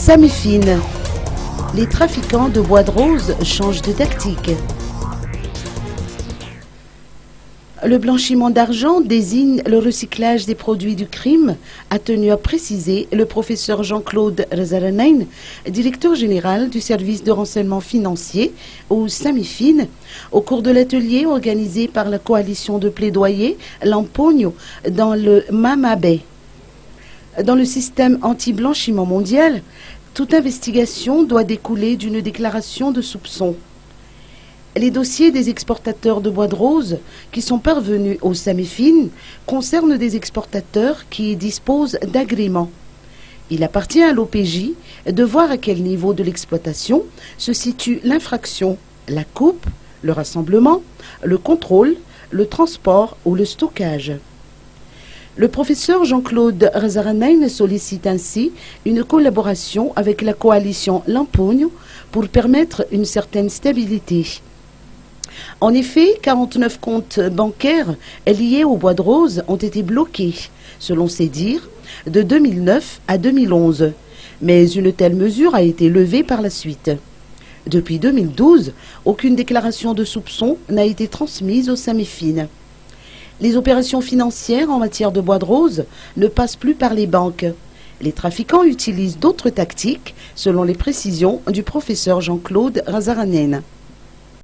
Samifine. Les trafiquants de bois de rose changent de tactique. Le blanchiment d'argent désigne le recyclage des produits du crime, a tenu à préciser le professeur Jean-Claude Rezaranein, directeur général du service de renseignement financier au Samifine, au cours de l'atelier organisé par la coalition de plaidoyer Lampogno dans le Mamabé. Dans le système anti-blanchiment mondial, toute investigation doit découler d'une déclaration de soupçon. Les dossiers des exportateurs de bois de rose qui sont parvenus au Samifine concernent des exportateurs qui disposent d'agréments. Il appartient à l'OPJ de voir à quel niveau de l'exploitation se situe l'infraction, la coupe, le rassemblement, le contrôle, le transport ou le stockage. Le professeur Jean-Claude Rezaranein sollicite ainsi une collaboration avec la coalition Lampogno pour permettre une certaine stabilité. En effet, 49 comptes bancaires liés au bois de rose ont été bloqués, selon ses dires, de 2009 à 2011. Mais une telle mesure a été levée par la suite. Depuis 2012, aucune déclaration de soupçon n'a été transmise au Samifine. Les opérations financières en matière de bois de rose ne passent plus par les banques. Les trafiquants utilisent d'autres tactiques, selon les précisions du professeur Jean-Claude Rezaranein.